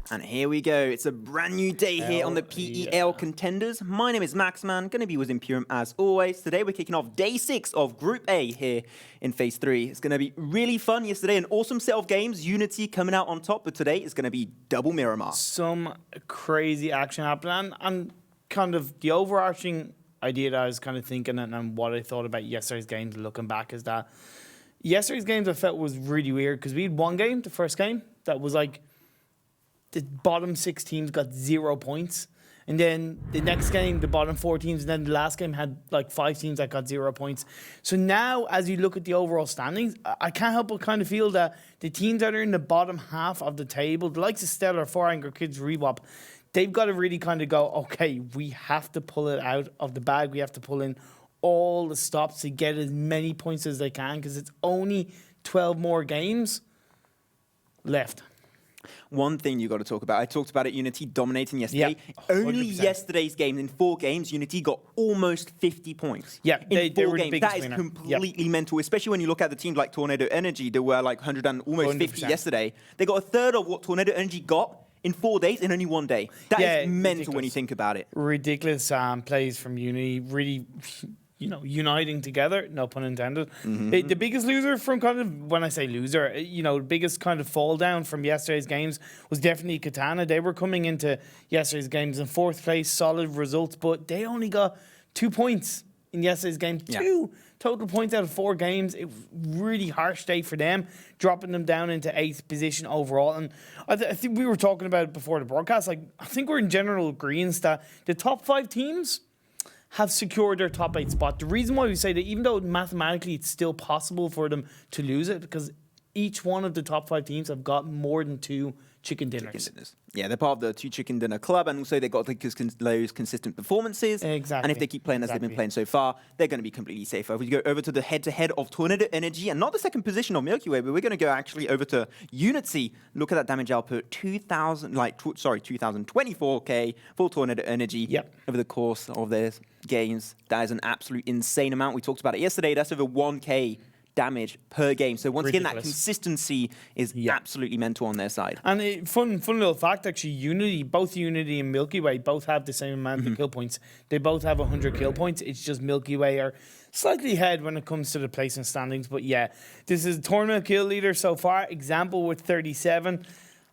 And here we go. It's a brand new day here on the PEL Contenders. My name is Maxman, going to be with Imperium as always. Today we're kicking off day 6 of Group A here in Phase 3. It's going to be really fun. Yesterday, an awesome set of games. Unity coming out on top, but today it's going to be double Miramar. Some crazy action happening. And kind of the overarching idea that I was kind of thinking and what I thought about yesterday's games looking back is that yesterday's games I felt was really weird because we had one game, the first game, that was like the bottom 6 teams got 0 points. And then the next game, the bottom 4 teams, and then the last game had like 5 teams that got 0 points. So now, as you look at the overall standings, I can't help but kind of feel that the teams that are in the bottom half of the table, the likes of Stellar, Foreigner, Kids, Rewop, they've got to really kind of go, okay, we have to pull it out of the bag. We have to pull in all the stops to get as many points as they can because it's only 12 more games left. One thing you got to talk about, I talked about it, Unity dominating yesterday. Yeah, only yesterday's game, in 4 games, Unity got almost 50 points. Yeah, in 4 were games. That is completely mental, especially when you look at the teams like Tornado Energy. They were like 100 and almost 50 yesterday. They got a third of what Tornado Energy got in 4 days in only 1 day. That is mental ridiculous. When you think about it. Ridiculous plays from Unity, really, uniting together, no pun intended. The biggest loser from kind of, when I say loser, the biggest kind of fall down from yesterday's games was definitely Katana. They were coming into yesterday's games in 4th place, solid results, but they only got 2 points in yesterday's game. 2 total points out of 4 games. It was really harsh day for them, dropping them down into 8th position overall. And I think we were talking about it before the broadcast. Like, I think we're in general agreement that the top 5 teams have secured their top 8 spot. The reason why we say that, even though mathematically it's still possible for them to lose it, because each one of the top 5 teams have got more than 2 chicken dinners. Yeah, they're part of the 2 chicken dinner club, and also they got those consistent performances. Exactly. And if they keep playing as they've been playing so far, they're going to be completely safe. If we go over to the head-to-head of Tornado Energy, and not the second position of Milky Way, but we're going to go actually over to Unity. Look at that damage output, 2024k for Tornado Energy over the course of their games. That is an absolute insane amount. We talked about it yesterday. That's over 1k damage per game. So once again, that consistency is absolutely mental on their side. And fun little fact, actually, both Unity and Milky Way both have the same amount of kill points. They both have 100 kill points. It's just Milky Way are slightly ahead when it comes to the placement standings. But yeah, this is tournament kill leader so far. Example with 37.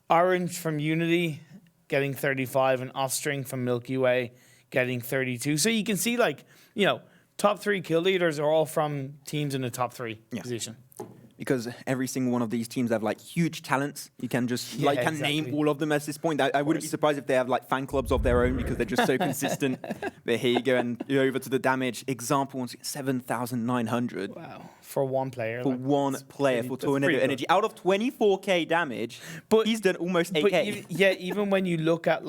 Orange from Unity getting 35, and Offstring from Milky Way getting 32. So you can see, top 3 kill leaders are all from teams in the top 3 position. Because every single one of these teams have huge talents. You can just name all of them at this point. I wouldn't be surprised if they have fan clubs of their own because they're just so consistent. But here you go, and you're over to the damage. Example, 7,900. Wow. For one player. For one player, for Tornado Energy. Out of 24k damage, but he's done almost 8k. Even when you look at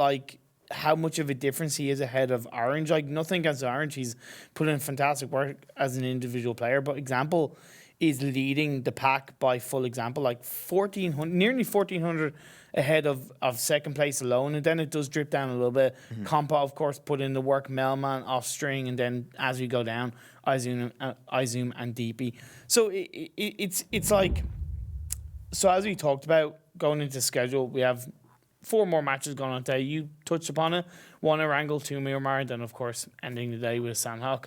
how much of a difference he is ahead of Orange. Nothing against Orange. He's put in fantastic work as an individual player. But Example is leading the pack by full example. Nearly 1,400 ahead of second place alone. And then it does drip down a little bit. Compa, of course, put in the work. Melman, Offstring. And then as we go down, iZoom and DP. So it's so as we talked about going into schedule, we have 4 more matches going on today. You touched upon it. 1 Erangel, 2 Miramar, and then, of course, ending the day with Sandhawk.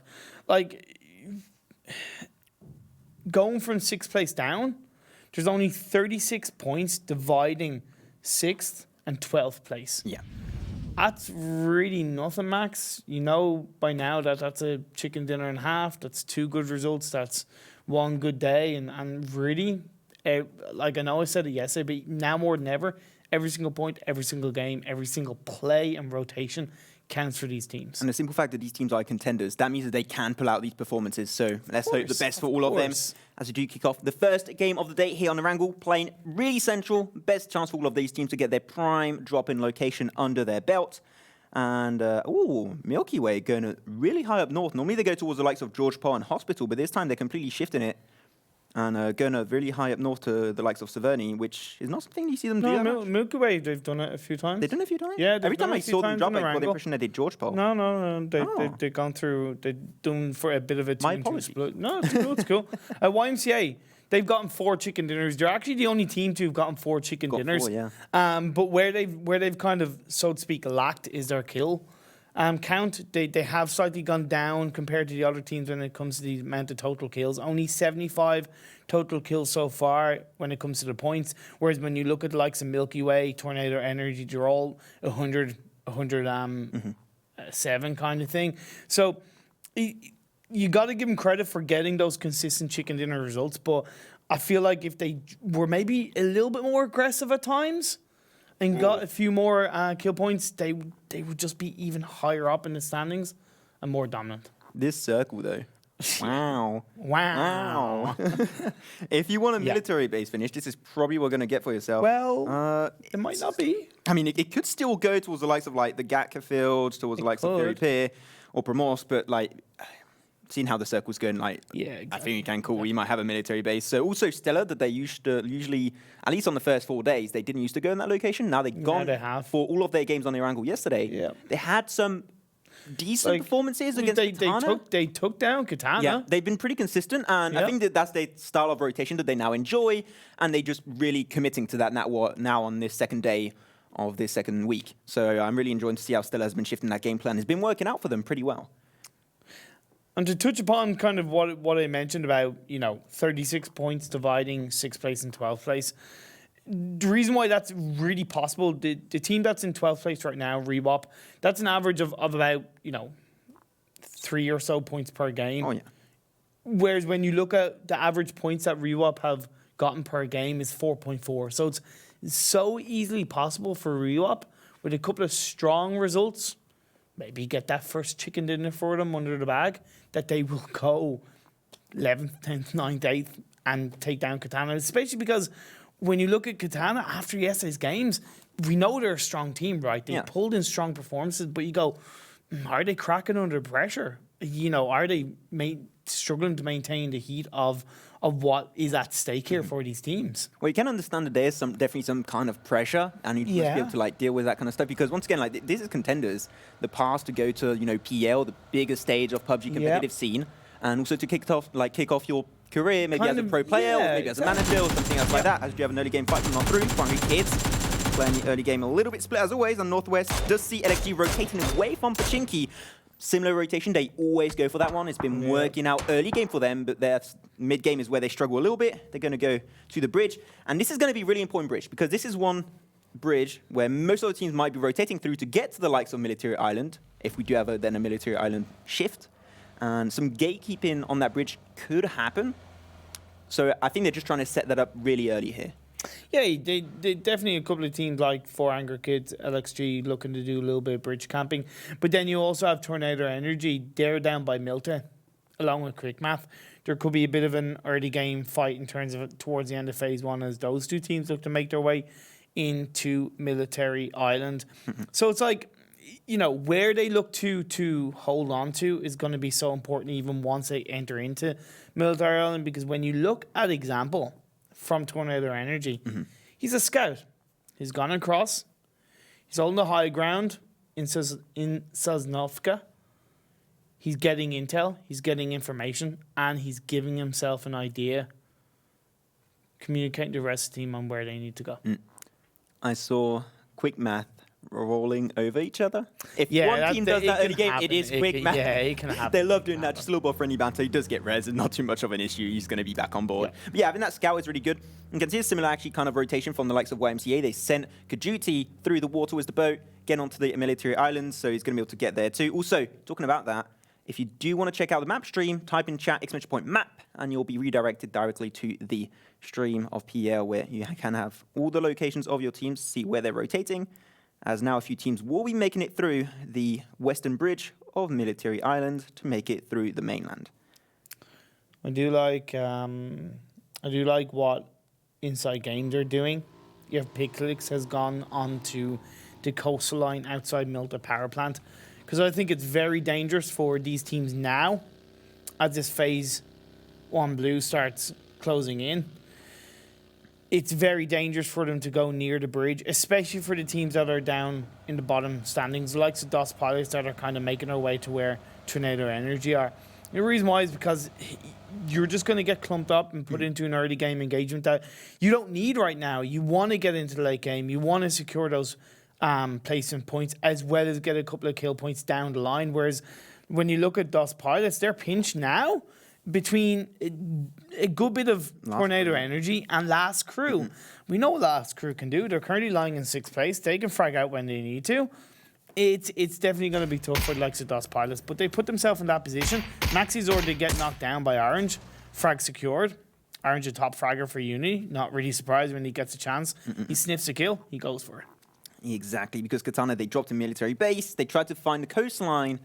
Going from 6th place down, there's only 36 points dividing 6th and 12th place. Yeah. That's really nothing, Max. You know by now that that's a chicken dinner and a half. That's 2 good results. That's 1 good day. And really, I know I said it yesterday, but now more than ever, every single point, every single game, every single play and rotation counts for these teams. And the simple fact that these teams are contenders, that means that they can pull out these performances. So let's hope the best for all of them as we do kick off the first game of the day here on Erangel, playing really central. Best chance for all of these teams to get their prime drop-in location under their belt. And, Milky Way going really high up north. Normally they go towards the likes of George Parr and Hospital, but this time they're completely shifting it. and going really high up north to the likes of Severny, which is not something you see them do that much. Milky Way, they've done it a few times. They've done it a few times? Yeah, every time I saw them drop, I got the impression that they George Pole. No. They've gone through, they've done for a bit of a team to split. No, it's cool. At YMCA, they've gotten 4 chicken dinners. They're actually the only team to have gotten 4 chicken dinners. 4, yeah. But where they've kind of, so to speak, lacked is their kill count. They have slightly gone down compared to the other teams when it comes to the amount of total kills. Only 75 total kills so far when it comes to the points. Whereas when you look at the likes of Milky Way, Tornado Energy, they're all 7 kind of thing. So you got to give them credit for getting those consistent chicken dinner results. But I feel like if they were maybe a little bit more aggressive at times and got a few more kill points, they would just be even higher up in the standings and more dominant. This circle, though. Wow. If you want a military base finish, this is probably what you're going to get for yourself. Well, it might not be. I mean, it could still go towards the likes of like the Gatka fields, towards the likes of Fury Pier or Promos, but like seeing how the circle's going, like exactly. I think you can call. You might have a military base. So also Stellar, that they used to usually, at least on the first 4 days, they didn't used to go in that location. Now they've gone for all of their games on Erangel yesterday. Yeah. They had some decent performances against Katana. They took down Katana. Yeah, they've been pretty consistent, and I think that's their style of rotation that they now enjoy, and they just really committing to that now on this second day of this second week. So I'm really enjoying to see how Stella has been shifting that game plan. It's been working out for them pretty well. And to touch upon kind of what I mentioned about, 36 points dividing 6th place and 12th place, the reason why that's really possible, the team that's in 12th place right now, Rewop, that's an average of about, 3 or so points per game. Oh, yeah. Whereas when you look at the average points that Rewop have gotten per game is 4.4. So it's so easily possible for Rewop with a couple of strong results, maybe get that first chicken dinner for them under the bag, that they will go 11th, 10th, 9th, 8th and take down Katana, especially because when you look at Katana after yesterday's games, we know they're a strong team, right? They pulled in strong performances, but you go, are they cracking under pressure? Are they struggling to maintain the heat of what is at stake here for these teams? Well, you can understand that there's definitely some kind of pressure, and you need to be able to deal with that kind of stuff. Because once again, this is Contenders, the path to go to PEL, the biggest stage of PUBG competitive scene, and also to kick off your career, maybe as a pro player, or maybe as a manager, or something else like that. As you have an early game fight coming on through, Primary Kids playing the early game a little bit split as always, and Northwest does see LXG rotating away from Pachinki. Similar rotation, they always go for that one. It's been working out early game for them, but their mid game is where they struggle a little bit. They're going to go to the bridge, and this is going to be a really important bridge because this is one bridge where most of the teams might be rotating through to get to the likes of Military Island, if we do have then a Military Island shift, and some gatekeeping on that bridge could happen. So I think they're just trying to set that up really early here. Yeah, they definitely a couple of teams like 4 Angry Kids, LXG looking to do a little bit of bridge camping. But then you also have Tornado Energy. They're down by Milton, along with Quick Math. There could be a bit of an early game fight in terms of towards the end of phase 1 as those two teams look to make their way into Military Island. So it's like, where they look to hold on to is going to be so important even once they enter into Military Island, because when you look at example from Tornado Energy, he's a scout. He's gone across. He's holding the high ground in Sosnovka. He's getting intel. He's getting information. And he's giving himself an idea, communicating to the rest of the team on where they need to go. I saw Quick Math rolling over each other. If one team does that early game, it is Quick Math. Yeah, it can happen. They love doing that. Just a little bit of friendly banter. He does get res, and not too much of an issue. He's going to be back on board. But yeah, I think that scout is really good. You can see a similar actually kind of rotation from the likes of YMCA. They sent Kajuti through the water with the boat, get onto the Military Islands, so he's going to be able to get there too. Also, talking about that, if you do want to check out the map stream, type in chat !map, and you'll be redirected directly to the stream of PEL, where you can have all the locations of your teams, see where they're rotating, as now a few teams will be making it through the western bridge of Military Island to make it through the mainland. I do like what InsideGames are doing. You have Piclix has gone onto the coastal line outside Milta Power Plant, because I think it's very dangerous for these teams now, as this phase 1 blue starts closing in, it's very dangerous for them to go near the bridge, especially for the teams that are down in the bottom standings, the likes of DOS Pilots that are kind of making their way to where Tornado Energy are. The reason why is because you're just going to get clumped up and put into an early game engagement that you don't need right now. You want to get into the late game. You want to secure those placement points as well as get a couple of kill points down the line. Whereas when you look at DOS Pilots, they're pinched now between a good bit of Tornado Energy and Last Crew. We know what Last Crew can do. They're currently lying in 6th place. They can frag out when they need to. It's definitely going to be tough for the likes of DOS Pilots, but they put themselves in that position. Maxi's already get knocked down by Orange. Frag secured. Orange a top fragger for Uni. Not really surprised when he gets a chance. He sniffs a kill. He goes for it. Exactly, because Katana, they dropped a military base. They tried to find the coastline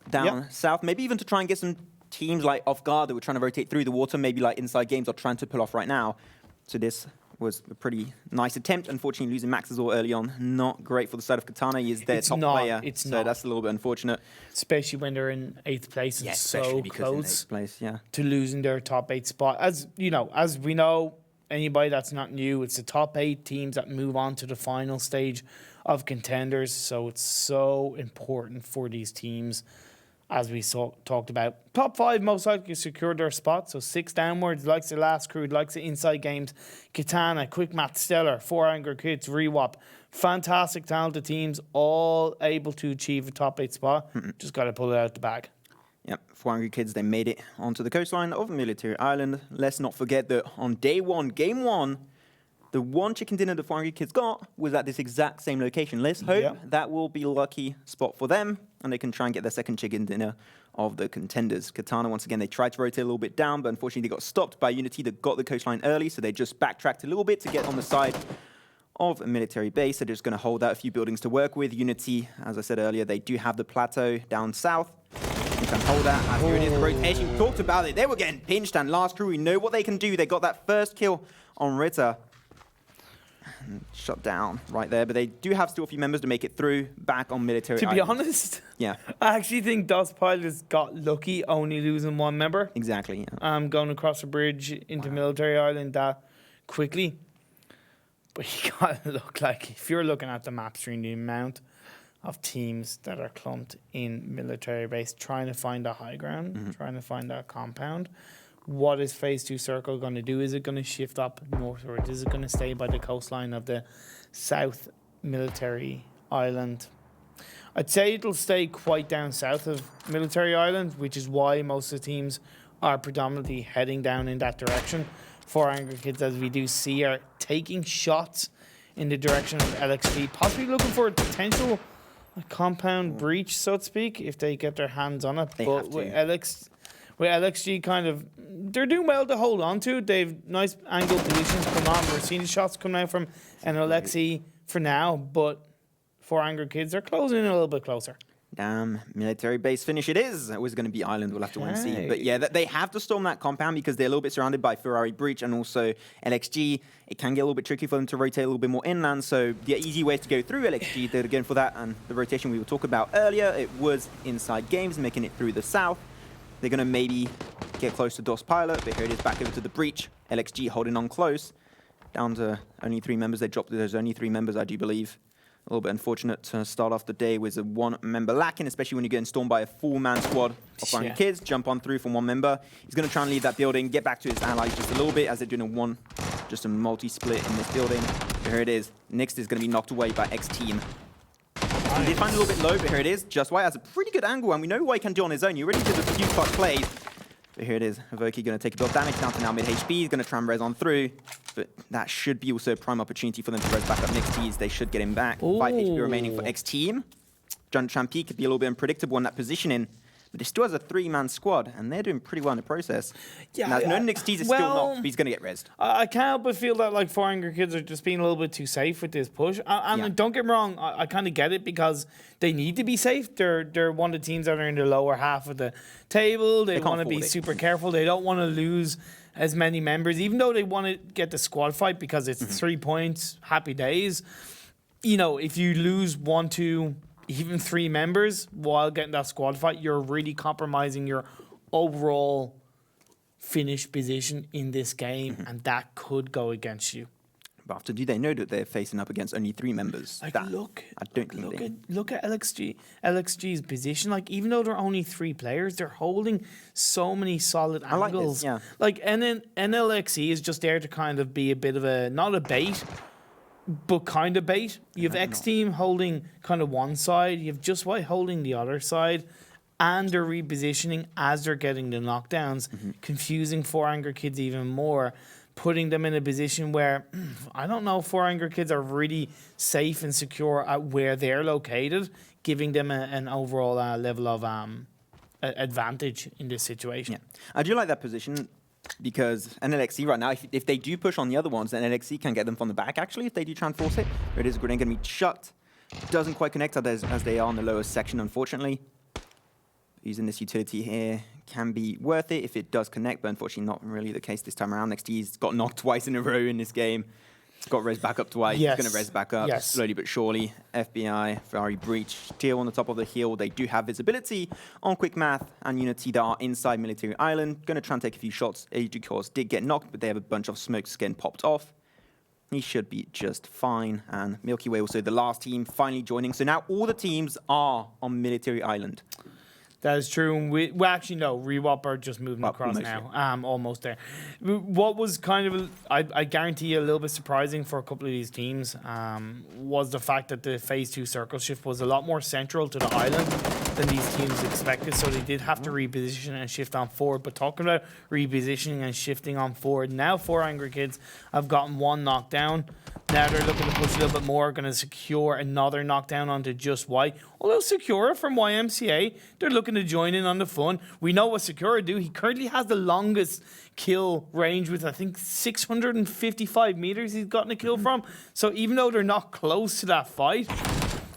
down south, maybe even to try and get some teams like off guard that were trying to rotate through the water, maybe like InsideGames are trying to pull off right now. So this was a pretty nice attempt. Unfortunately, losing Maxazor early on, not great for the side of Katana. He is their top player, so that's a little bit unfortunate. Especially when they're in 8th place and so close to losing their top 8 spot. As you know, as we know, anybody that's not new, it's the top 8 teams that move on to the final stage of contenders. So it's so important for these teams. As we talked about, top 5 most likely secured their spot. So 6 downwards, likes of Last Crew, likes of InsideGames, Katana, Quick Math, Stellar, 4 Angry Kids, Rewap. Fantastic, talented teams, all able to achieve a top 8 spot. Just got to pull it out the bag. Yep, 4 Angry Kids, they made it onto the coastline of Military Island. Let's not forget that on day 1, game 1, the one chicken dinner the 4 Angry Kids got was at this exact same location. Let's hope that will be a lucky spot for them, and they can try and get their second chicken dinner of the contenders. Katana, once again, they tried to rotate a little bit down, but unfortunately they got stopped by Unity that got the coastline early, so they just backtracked a little bit to get on the side of a military base. They're just going to hold out a few buildings to work with. Unity, as I said earlier, they do have the plateau down south. You can hold that. Here it is, the rotation. We talked about it. They were getting pinched, and Last Crew, we know what they can do. They got that first kill on Ritter. Shut down right there, but they do have still a few members to make it through back on Military Island. To be honest, I actually think DOS Pilots got lucky only losing 1 member. Exactly. Going across the bridge into Military Island that quickly. But you gotta look like, if you're looking at the map stream, the amount of teams that are clumped in military base trying to find a high ground, trying to find that compound. What is Phase 2 Circle going to do? Is it going to shift up northward? Is it going to stay by the coastline of the South Military Island? I'd say it'll stay quite down south of Military Island, which is why most of the teams are predominantly heading down in that direction. 4 Angry Kids, as we do see, are taking shots in the direction of LXG, possibly looking for a potential compound breach, so to speak, if they get their hands on it. But with LXG kind of, they're doing well to hold on to. They've nice angle positions come on. We're seeing the shots coming out from NLXE for now, but 4 Angry Kids are closing in a little bit closer. Damn, military base finish it is. It was going to be Island, we'll have to wait and see. But yeah, they have to storm that compound because they're a little bit surrounded by Ferrari Breach and also LXG. It can get a little bit tricky for them to rotate a little bit more inland, so the easy way to go through LXG, they're going for that, and the rotation we were talking about earlier, it was InsideGames, making it through the south. They're going to maybe get close to DOS Pilot, but here it is back over to the breach. LXG holding on close. Down to only 3 members. They dropped, there's only 3 members, I do believe. A little bit unfortunate to start off the day with a 1 member lacking, especially when you're getting stormed by a 4-man squad of 4 Kids. Jump on through from 1 member. He's going to try and leave that building, get back to his allies just a little bit as they're doing just a multi-split in this building. But here it is. Nixtys is going to be knocked away by X-Team. He did find a little bit low, but here it is. Just White has a pretty good angle, and we know what he can do on his own. He already did a few clutch plays. But here it is. Havokki going to take a bit of damage down to now mid-HP. He's going to try and res on through. But that should be also a prime opportunity for them to res back up Nixtys. They should get him back. 5 HP remaining for X-Team. Zampeek could be a little bit unpredictable in that positioning. But he still has a 3-man squad, and they're doing pretty well in the process. Yeah, now, no Nixtys is still not, but he's going to get rezzed. I can't help but feel that like 4 Angry Kids are just being a little bit too safe with this push. And don't get me wrong, I kind of get it because they need to be safe. They're one of the teams that are in the lower half of the table. They want to be super careful. They don't want to lose as many members, even though they want to get the squad fight because it's 3 points, happy days. You know, if you lose 1, 2... even 3 members while getting that squad fight, you're really compromising your overall finished position in this game, and that could go against you. But after, do they know that they're facing up against only 3 members? Like, That, look at LXG's position. Like, even though they're only 3 players, they're holding so many solid angles. Like this, yeah. Like, and then NLXE is just there to kind of be a bit of a, not a bait, but kind of bait. You have X Team holding kind of one side, you have Just White holding the other side, and they're repositioning as they're getting the knockdowns, confusing 4 Angry Kids even more, putting them in a position where I don't know if 4 Angry Kids are really safe and secure at where they're located, giving them an overall level of advantage in this situation. Yeah. I do like that position because NLXE right now, if they do push on the other ones, then NLXE can get them from the back, actually, if they do try and force it. But it is grenade going to be chucked. Doesn't quite connect as they are on the lower section, unfortunately. Using this utility here can be worth it if it does connect, but unfortunately not really the case this time around. Nixtys got knocked twice in a row in this game. It's got res back up twice. Yes. It's going to res back up slowly but surely. FBI, Ferrari breach, still on the top of the hill. They do have visibility on Quick Math and Unity that are inside Military Island. Going to try and take a few shots. EduCoz did get knocked, but they have a bunch of smokes getting popped off. He should be just fine. And Milky Way also the last team finally joining. So now all the teams are on Military Island. That is true. And we actually, no, Rewop are just moving across now. Almost there. What was kind of, I guarantee you, a little bit surprising for a couple of these teams was the fact that the Phase 2 circle shift was a lot more central to the island than these teams expected. So they did have to reposition and shift on forward. But talking about repositioning and shifting on forward, now 4 Angry Kids have gotten 1 knockdown. Now they're looking to push a little bit more, going to secure another knockdown onto Just White. Although Secura from YMCA, they're looking to join in on the fun. We know what Secura do. He currently has the longest kill range with, I think, 655 meters he's gotten a kill from. So even though they're not close to that fight,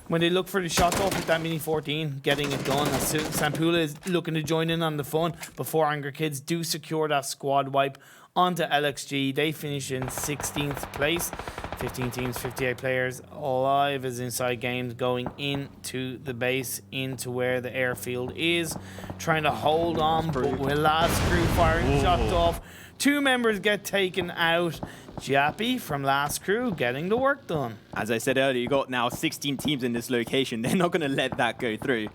when they look for the shots off with that Mini 14, getting it done. Sampula is looking to join in on the fun before Angry Kids do secure that squad wipe onto LXG. They finish in 16th place. 15 teams, 58 players, alive as InsideGames going into the base, into where the airfield is, trying to hold on, but with last crew firing shots off. 2 members get taken out. Jappy from last crew getting the work done. As I said earlier, you got now 16 teams in this location. They're not going to let that go through.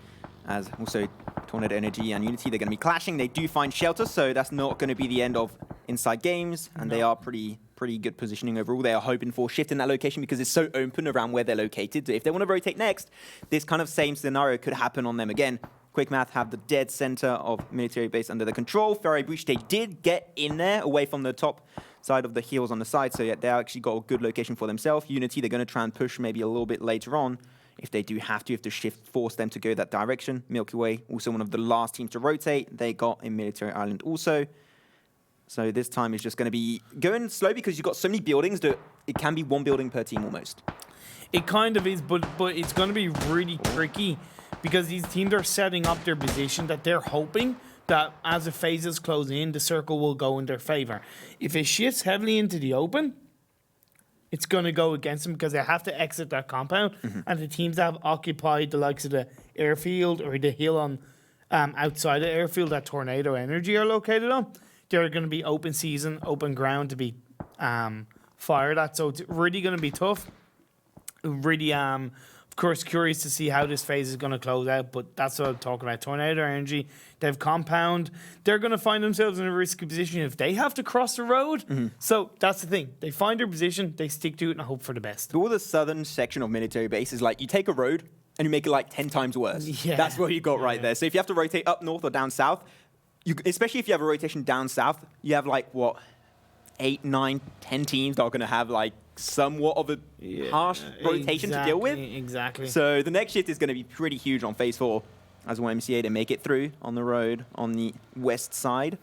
As also Tornado Energy and Unity, they're going to be clashing. They do find shelter, so that's not going to be the end of InsideGames, and they are pretty good positioning overall. They are hoping for shift in that location because it's so open around where they're located. If they want to rotate next, this kind of same scenario could happen on them again. Quick Math have the dead center of military base under their control. Ferrari breach, they did get in there away from the top side of the hills on the side, so yeah, they actually got a good location for themselves. Unity, they're going to try and push maybe a little bit later on. If they do have to shift, force them to go that direction. Milky Way, also one of the last teams to rotate. They got in Military Island also. So this time is just going to be going slow because you've got so many buildings that it can be 1 building per team almost. It kind of is, but it's going to be really tricky because these teams are setting up their position that they're hoping that as the phases close in, the circle will go in their favor. If it shifts heavily into the open, it's going to go against them because they have to exit that compound. And the teams that have occupied the likes of the airfield or the hill on outside the airfield that Tornado Energy are located on, they're going to be open season, open ground to be fired at. So it's really going to be tough. Really, of course, curious to see how this phase is going to close out, but that's what I'm talking about. Tornado Energy, they have compound. They're going to find themselves in a risky position if they have to cross the road. So that's the thing. They find their position, they stick to it, and hope for the best. All the southern section of military base is like you take a road and you make it like 10 times worse. Yeah. That's what you got right there. So if you have to rotate up north or down south, especially if you have a rotation down south, you have like, what, 8, 9, 10 teams that are going to have like somewhat of a harsh rotation to deal with. Exactly. So the next shift is going to be pretty huge on phase 4 as YMCA to make it through on the road on the west side.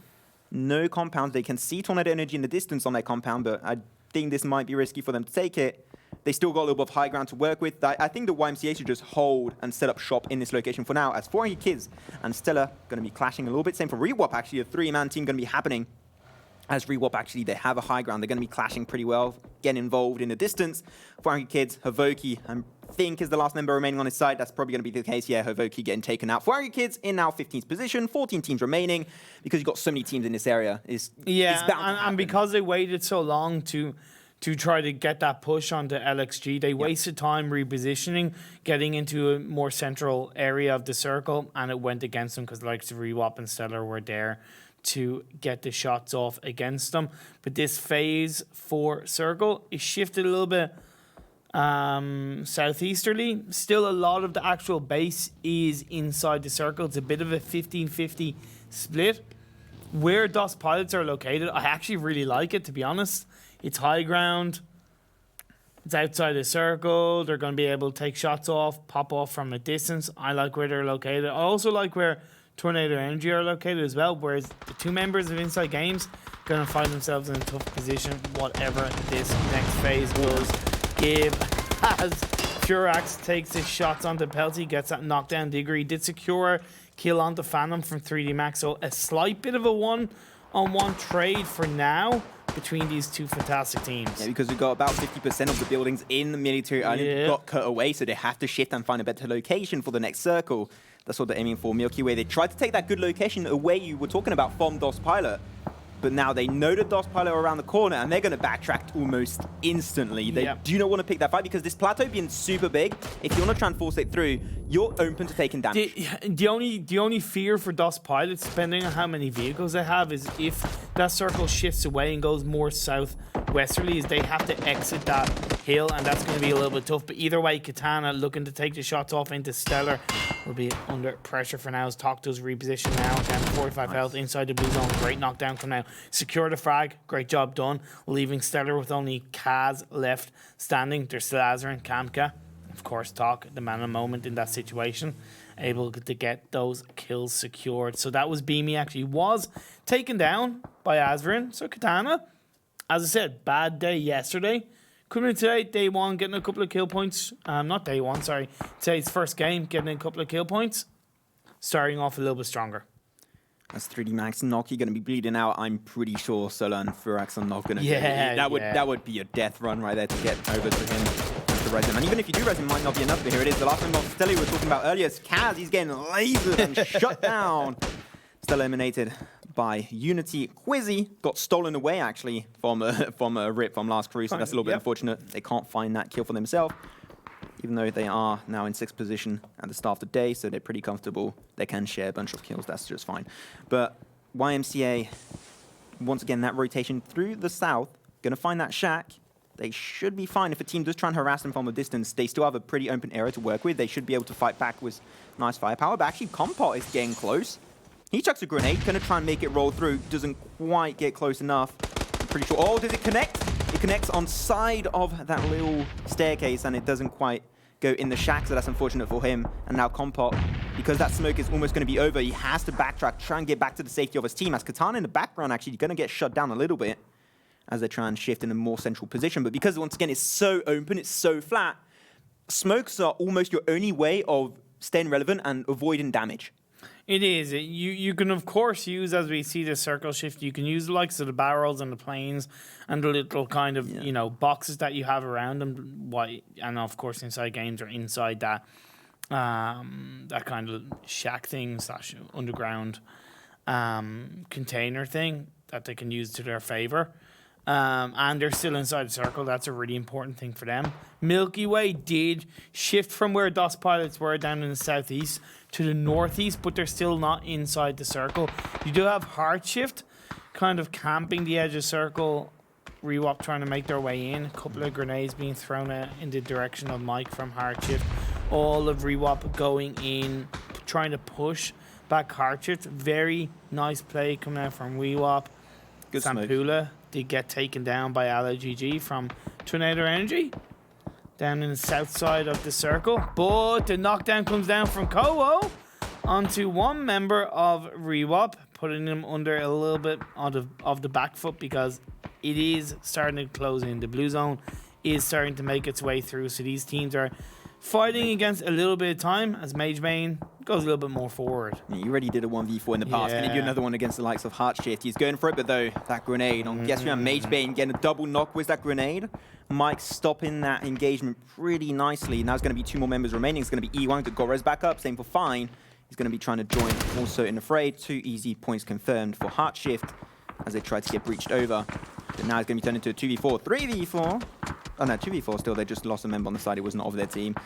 No compounds. They can see Tornado Energy in the distance on their compound, but I think this might be risky for them to take it. They still got a little bit of high ground to work with. I think the YMCA should just hold and set up shop in this location for now, as 400 Kids and Stella going to be clashing a little bit. Same for Rewop, actually. A 3-man team going to be happening. As Rewop, actually, they have a high ground. They're going to be clashing pretty well, getting involved in the distance. 400 Kids, Havokki, and think is the last member remaining on his side. That's probably going to be the case. Yeah, Havokki getting taken out. Ferrari Kids in now 15th position, 14 teams remaining, because you've got so many teams in this area. It's bound to and because they waited so long to try to get that push onto LXG, they wasted time repositioning, getting into a more central area of the circle, and it went against them because the likes of Rewap and Stellar were there to get the shots off against them. But this phase 4 circle is shifted a little bit southeasterly. Still, a lot of the actual base is inside the circle. It's a bit of a 15-50 split. Where DOS pilots are located, I actually really like it, to be honest. It's high ground. It's outside the circle. They're going to be able to take shots off, pop off from a distance. I like where they're located. I also like where Tornado Energy are located as well, whereas the 2 members of InsideGames going to find themselves in a tough position, whatever this next phase will give. As Furax takes his shots onto Pelty, gets that knockdown degree, did secure a kill onto Phantom from 3D Max, so a slight bit of a one-on-one trade for now between these 2 fantastic teams. Yeah, because we've got about 50% of the buildings in the military island got cut away, so they have to shift and find a better location for the next circle. That's what they're aiming for. Milky Way, they tried to take that good location away you were talking about from DOS Pilot, but now they know the DOS Pilot are around the corner, and they're going to backtrack almost instantly. They do not want to pick that fight, because this plateau being super big, if you want to try and force it through, you're open to taking damage. The only fear for DOS Pilots, depending on how many vehicles they have, is if that circle shifts away and goes more southwesterly, is they have to exit that hill, and that's going to be a little bit tough. But either way, Katana looking to take the shots off into Stellar will be under pressure for now as Talk does reposition now, down to 45 health inside the blue zone. Great knockdown from now. Secure the frag, great job done, leaving Stellar with only Kaz left standing. There's Lazar and Kamka. Of course, Talk, the man of the moment in that situation, able to get those kills secured. So that was Beamy actually was taken down by Azrin. So Katana, as I said, bad day yesterday. Coming in today, day 1, getting a couple of kill points. Not day 1, sorry. Today's first game, getting a couple of kill points. Starting off a little bit stronger. That's 3D Max. Noki going to be bleeding out. I'm pretty sure Sola and Furax are not going to do it. That would be a death run right there to get over to him. To res him. And even if you do res him, might not be enough. But here it is. The last member of Stella we were talking about earlier is Kaz. He's getting lasered and shut down. Still eliminated by Unity. Quizzy got stolen away, actually, from a rip from last crew. So that's a little bit unfortunate. They can't find that kill for themselves. Even though they are now in 6th position at the start of the day, so they're pretty comfortable. They can share a bunch of kills, that's just fine. But YMCA, once again, that rotation through the south, gonna find that shack. They should be fine. If a team does try and harass them from a distance, they still have a pretty open area to work with. They should be able to fight back with nice firepower. But actually, Compot is getting close. He chucks a grenade, gonna try and make it roll through. Doesn't quite get close enough. I'm pretty sure. Oh, does it connect? It connects on side of that little staircase, and it doesn't quite go in the shack, so that's unfortunate for him. And now Compot, because that smoke is almost going to be over, he has to backtrack, try and get back to the safety of his team. As Katana in the background actually going to get shut down a little bit as they try and shift in a more central position. But because once again it's so open, it's so flat, smokes are almost your only way of staying relevant and avoiding damage. It is. You can, of course, use, as we see the circle shift, you can use the likes of the barrels and the planes and the little kind of, you know, boxes that you have around them. And, of course, InsideGames are inside that that kind of shack thing / underground container thing that they can use to their favor. And they're still inside the circle. That's a really important thing for them. Milky Way did shift from where DOS pilots were down in the southeast to the northeast, but they're still not inside the circle. You do have HeartShift kind of camping the edge of circle. Rewap trying to make their way in. A couple of grenades being thrown out in the direction of Mike from HeartShift. All of Rewap going in, trying to push back HeartShift. Very nice play coming out from Rewap. Good Sampula did get taken down by AlloGG from Tornado Energy down in the south side of the circle. But the knockdown comes down from Kowo onto one member of Rewap, putting him under a little bit of the back foot because it is starting to close in. The blue zone is starting to make its way through. So these teams are fighting against a little bit of time as Mage Bane goes a little bit more forward. Yeah, you already did a 1v4 in the past. Can you do another one against the likes of HeartShift? He's going for it, but though, that grenade on Guess Mage Bane, getting a double knock with that grenade. Mike stopping that engagement pretty nicely. Now there's going to be 2 more members remaining. It's going to be E1 that got res back up. Same for Fine. He's going to be trying to join also in the fray. 2 easy points confirmed for HeartShift as they try to get breached over. But now it's going to be turned into a 2v4, 3v4. Oh no, 2v4 still. They just lost a member on the side. It was not of their team.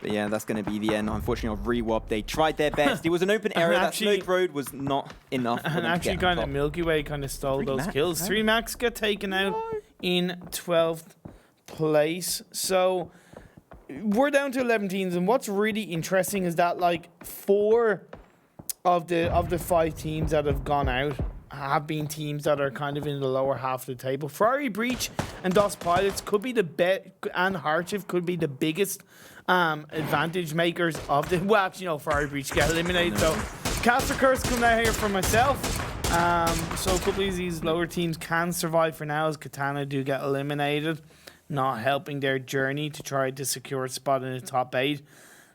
But yeah, that's going to be the end, unfortunately, of Rewop. They tried their best. It was an open area. That smoke road was not enough. And actually, kind of Milky Way kind of stole those kills. 3 Max get taken out in 12th place. So we're down to 11 teams. And what's really interesting is that like 4 of the 5 teams that have gone out have been teams that are kind of in the lower half of the table. Ferrari, Breach, and DOS Pilots could be the and HeartShift could be the biggest advantage makers of the. Well, actually, no, Ferrari, Breach get eliminated. So, Caster Curse coming out here for myself. So a couple of these lower teams can survive for now, as Katana do get eliminated, not helping their journey to try to secure a spot in the top 8.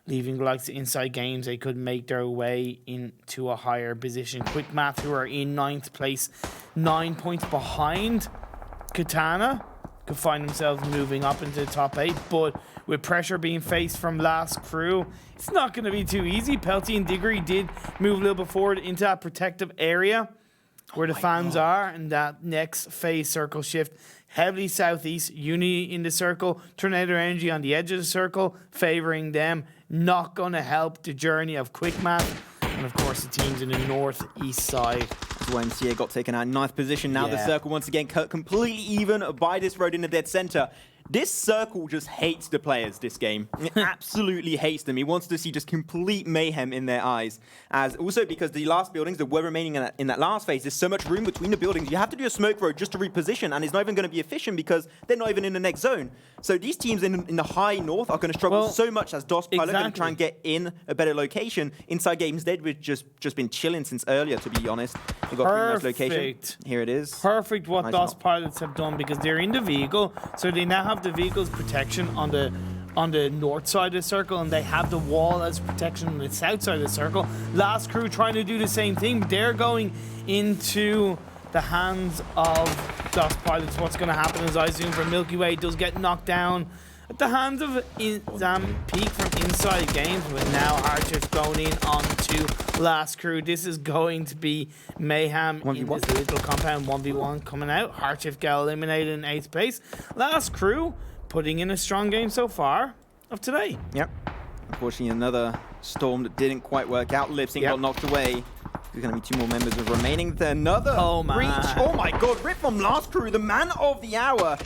Leaving the likes of InsideGames, they could make their way into a higher position. Quick Math, who are in 9th place, 9 points behind Katana, could find themselves moving up into the top 8. But with pressure being faced from Last Crew, it's not going to be too easy. Pelty and Diggory did move a little bit forward into that protective area where the fans are, and that next phase circle shift heavily southeast. Unity in the circle, Tornado Energy on the edge of the circle, favoring them. Not going to help the journey of Quick Math. And of course, the teams in the northeast side. Mjyoh got taken out in 9th position. Now the circle once again cut completely even by this road in the dead center. This circle just hates the players this game. It absolutely hates them. He wants to see just complete mayhem in their eyes. As also because the last buildings that were remaining in that last phase, there's so much room between the buildings. You have to do a smoke road just to reposition, and it's not even going to be efficient because they're not even in the next zone. So these teams in the high north are going to struggle so much as DOS Pilot going to try and get in a better location. InsideGames, they've just been chilling since earlier, to be honest. They've got a pretty nice location. Here it is. Perfect what nice DOS Pilots have done, because they're in the vehicle, so they now have the vehicle's protection on the north side of the circle, and they have the wall as protection on the south side of the circle. Last Crew trying to do the same thing, but they're going into the hands of DOS Pilots. What's going to happen is I assume for Milky Way does get knocked down at the hands of Zampeek from InsideGames, but now HeartShift going in onto Last Crew. This is going to be mayhem in this little compound. 1v1 coming out. HeartShift get eliminated in 8th place. Last Crew putting in a strong game so far of today. Yep. Unfortunately, another storm that didn't quite work out. Lipsin got knocked away. There's going to be 2 more members of remaining. Another breach. Oh my god, rip from Last Crew, the man of the hour.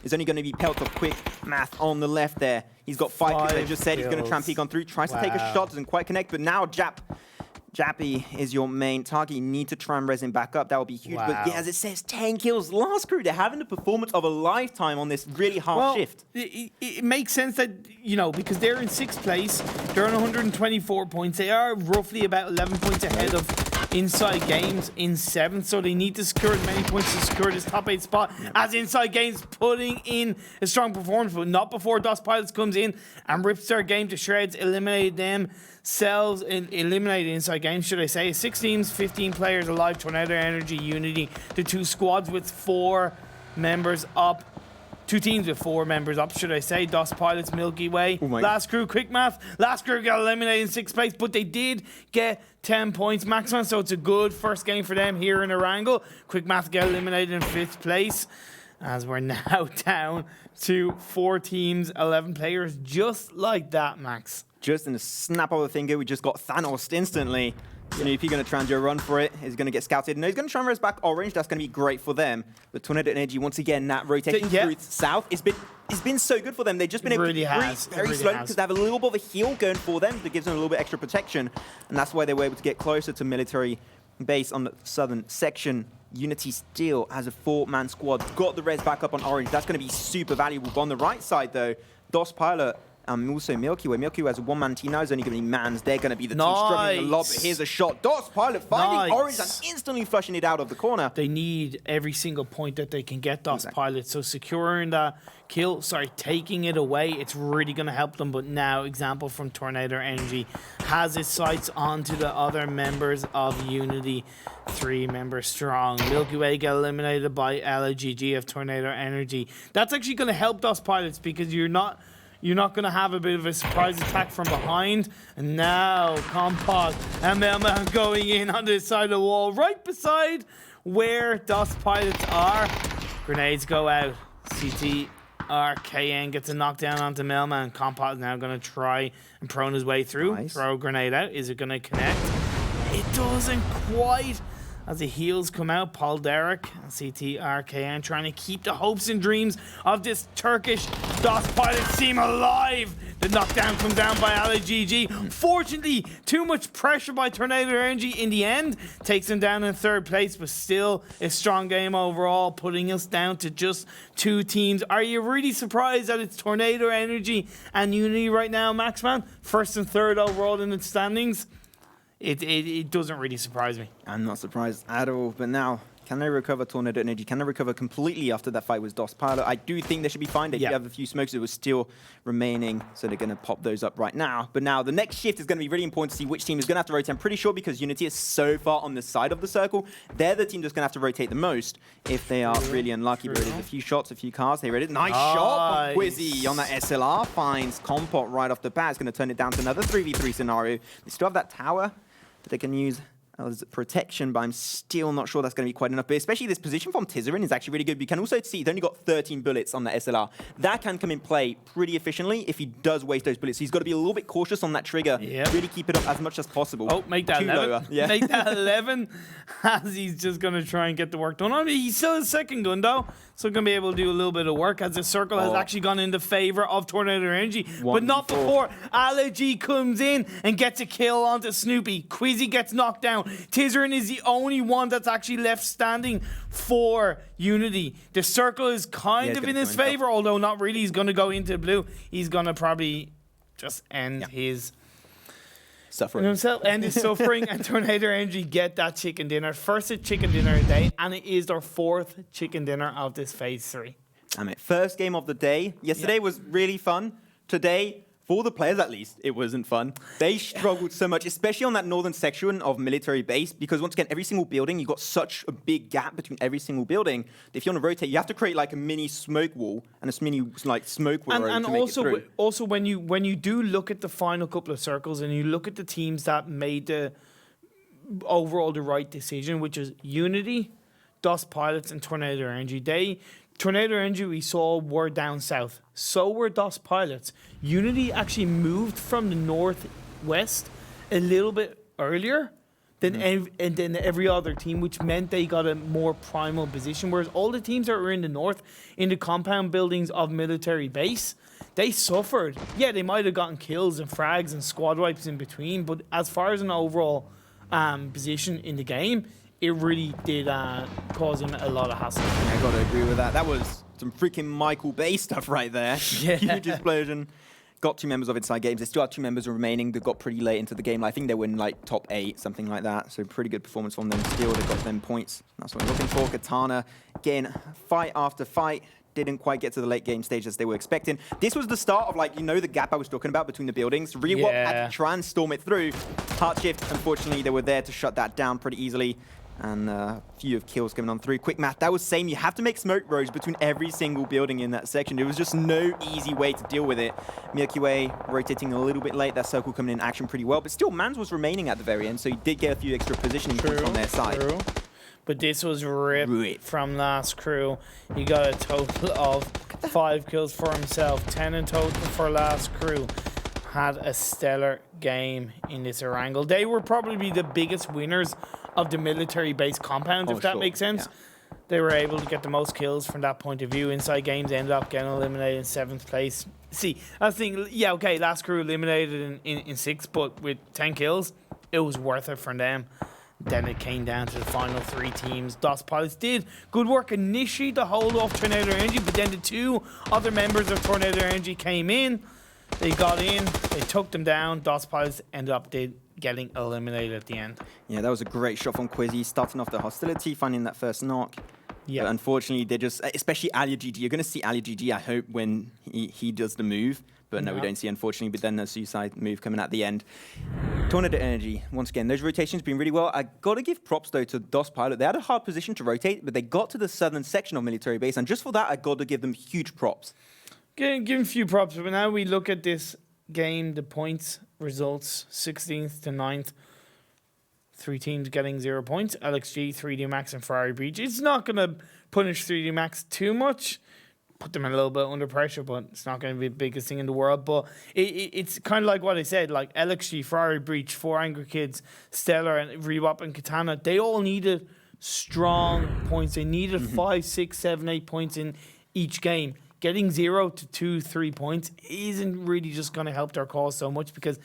Is only going to be Pelt of Quick Math on the left there. He's got 5 kills. They just said he's going to try and peek on through. Tries to take a shot, doesn't quite connect, but now Jappy is your main target. You need to try and res him back up. That would be huge. But yeah, as it says, 10 kills. Last Crew, they're having the performance of a lifetime on this really hard shift. It makes sense that, you know, because they're in 6th place. They're on 124 points. They are roughly about 11 points ahead of InsideGames in 7th, so they need to secure as many points to secure this top 8 spot. As InsideGames putting in a strong performance, but not before DOS Pilots comes in and rips their game to shreds, eliminated themselves, and eliminated InsideGames, should I say. 6 teams, 15 players alive. Tornado Energy, Unity, the 2 squads with 4 members up. 2 teams with 4 members up, should I say. DOS Pilots, Milky Way. Last Crew, Quick Math. Last Crew got eliminated in 6th place, but they did get 10 points maximum, so it's a good first game for them here in Erangel. Quick Math get eliminated in 5th place, as we're now down to 4 teams, 11 players, just like that, Max. Just in a snap of a finger, we just got Thanos instantly. You know, if you're going to try and do a run for it, he's going to get scouted. No, he's going to try and res back orange. That's going to be great for them. But Tornado Energy, once again, that rotation through south, it's been so good for them. They've just been able to breathe very slowly because they have a little bit of a heal going for them that gives them a little bit extra protection. And that's why they were able to get closer to military base on the southern section. Unity still has a 4-man squad. Got the res back up on orange. That's going to be super valuable. But on the right side, though, DOS Pilot Also mjyoh has a one-man team now. He's only going to be mans. They're going to be the team struggling a lot. But here's a shot. DOTS finding Orange and instantly flushing it out of the corner. They need every single point that they can get, DOTS Pilot. So securing that kill, taking it away, it's really going to help them. But now, example from Tornado Energy, has his sights onto the other members of Unity. 3 members strong. mjyoh get eliminated by LGG of Tornado Energy. That's actually going to help DOTS Pilots because you're not going to have a bit of a surprise attack from behind. And now Compost and Melman going in on this side of the wall, right beside where DOTS Pilots are. Grenades go out. ctrkN gets a knockdown onto Melman. Compost now going to try and prone his way through. Nice. Throw a grenade out. Is it going to connect? It doesn't quite. As the heals come out, POLLADERUC and ctrkN trying to keep the hopes and dreams of this Turkish DOTS Pilot team alive. The knockdown comes down by LGG. Fortunately, too much pressure by Tornado Energy in the end. Takes them down in 3rd place, but still a strong game overall, putting us down to just 2 teams. Are you really surprised that it's Tornado Energy and Unity right now, Maxman? 1st and 3rd overall in the standings? It doesn't really surprise me. I'm not surprised at all. But now, can they recover Tornado Energy? Can they recover completely after that fight with DOTS Pilot? I do think they should be fine. They do have a few smokes that were still remaining, so they're going to pop those up right now. But now, the next shift is going to be really important to see which team is going to have to rotate. I'm pretty sure because Unity is so far on the side of the circle, they're the team that's going to have to rotate the most if they are really unlucky. But it is a few shots, a few cars. Here it is. Nice shot from Quizzy on that SLR. Finds Compot right off the bat. It's going to turn it down to another 3v3 scenario. They still have that tower that they can use as protection, but I'm still not sure that's going to be quite enough. But especially this position from Tizerin is actually really good. You can also see he's only got 13 bullets on the SLR. That can come in play pretty efficiently if he does waste those bullets. So he's got to be a little bit cautious on that trigger. Really keep it up as much as possible. Oh, make that 11. Make that 11 as he's just going to try and get the work done. I mean, he still has 2nd gun, though. So going to be able to do a little bit of work as the circle has actually gone into favor of Tornado Energy. But not before Allergy comes in and gets a kill onto Snoopy. Quizzy gets knocked down. Tizerin is the only one that's actually left standing for Unity. The circle is kind of in his favor, although not really. He's going to go into blue. He's going to probably just end his suffering. End his suffering, and Tornado Energy get that chicken dinner. First chicken dinner a day, and it is their 4th chicken dinner of this phase 3. Damn it. First game of the day. Yesterday was really fun. Today, for the players at least, it wasn't fun. They struggled so much, especially on that northern section of military base, because once again, every single building, you've got such a big gap between every single building. If you want to rotate, you have to create like a mini smoke wall and a mini smoke wall and to make it through. Also, when you do look at the final couple of circles and you look at the teams that made the overall the right decision, which is Unity, DOTS Pilots, and Tornado Energy. Tornado Energy we saw were down south. So were DOTS Pilots. Unity actually moved from the northwest a little bit earlier than every other team, which meant they got a more primal position. Whereas all the teams that were in the north, in the compound buildings of military base, they suffered. Yeah, they might have gotten kills and frags and squad wipes in between, but as far as an overall position in the game, it really did cause him a lot of hassle. Yeah, I got to agree with that. That was some freaking MarcoOPz stuff right there. Huge explosion. Got 2 members of InsideGames. They still have 2 members remaining. They got pretty late into the game. I think they were in like top 8, something like that. So pretty good performance from them still. They got them points. That's what we're looking for. Katana, again, fight after fight. Didn't quite get to the late game stage as they were expecting. This was the start of, like, the gap I was talking about between the buildings. Rewop had to try and storm it through. HeartShift, unfortunately, they were there to shut that down pretty easily. And a few of kills coming on through. Quick math, that was same. You have to make smoke roads between every single building in that section. There was just no easy way to deal with it. mjyoh rotating a little bit late. That circle coming in action pretty well. But still, Mans was remaining at the very end, so he did get a few extra positioning points on their side. But this was ripped from last crew. He got a total of 5 kills for himself, 10 in total for last crew. Had a stellar game in this Erangel. They were probably the biggest winners of the military base compound, if that makes sense. Yeah. They were able to get the most kills from that point of view. InsideGames ended up getting eliminated in 7th place. See, I think, last crew eliminated in 6th, but with 10 kills, it was worth it for them. Then it came down to the final 3 teams. DOTS Pilots did good work initially to hold off Tornado Energy, but then the 2 other members of Tornado Energy came in. They got in, they took them down. Dustpilots ended up getting eliminated at the end. Yeah, that was a great shot from Quizzy, starting off the hostility, finding that first knock. Yeah. But unfortunately, they just, especially AliaGG, you're going to see AliaGG, I hope, when he does the move. But no, we don't see, unfortunately. But then the suicide move coming at the end. Tornado Energy, once again, those rotations been really well. I got to give props, though, to Dustpilot. They had a hard position to rotate, but they got to the southern section of military base. And just for that, I got to give them huge props. Give him a few props. But now we look at this game, the points, results, 16th to 9th. 3 teams getting 0 points. LXG, 3D Max, and Ferrari Breach. It's not going to punish 3D Max too much. Put them in a little bit under pressure, but it's not going to be the biggest thing in the world. But it's kind of like what I said, like LXG, Ferrari Breach, 4 Angry Kids, Stellar, and Rebop and Katana. They all needed strong points. They needed 5, 6, 7, 8 points in each game. Getting 0 to 2, 3 points isn't really just going to help their cause so much because,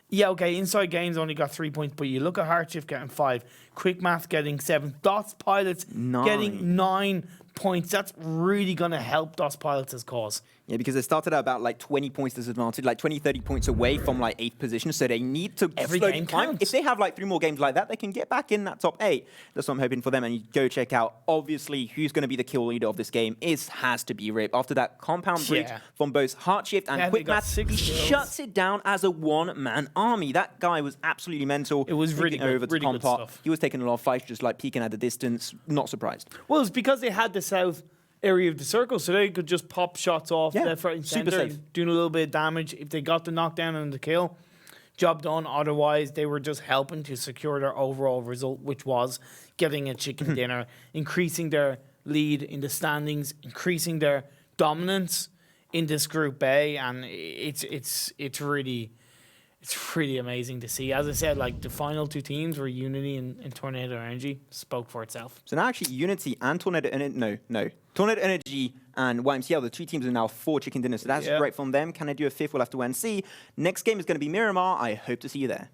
yeah, okay, InsideGames only got 3 points, but you look at HeartShift getting 5, Quick Math getting 7, Dustpilots getting 9 points. That's really going to help Dustpilots' cause. Yeah, because they started out about like 20 points disadvantage, like 20, 30 points away from like 8th position. So they need to Every game counts. If they have like 3 more games like that, they can get back in that top 8. That's what I'm hoping for them. And you go check out, obviously, who's going to be the kill leader of this game has to be Rip. After that compound breach from both HeartShift and Quick Math, he shuts it down as a one-man army. That guy was absolutely mental. It was really good. Over to Really good stuff. He was taking a lot of fights, just like peeking at the distance. Not surprised. Well, it's because they had the south area of the circle, so they could just pop shots off left, right, and center, doing a little bit of damage. If they got the knockdown and the kill, job done. Otherwise, they were just helping to secure their overall result, which was getting a chicken dinner, increasing their lead in the standings, increasing their dominance in this Group A, and it's really amazing to see. As I said, like the final 2 teams were Unity and Tornado Energy. Spoke for itself. So now actually Unity and Tornado Energy, Tornado Energy and YMCL, the 2 teams are now 4 chicken dinners. So that's great from them. Can I do a 5th? We'll have to wait and see. Next game is going to be Miramar. I hope to see you there.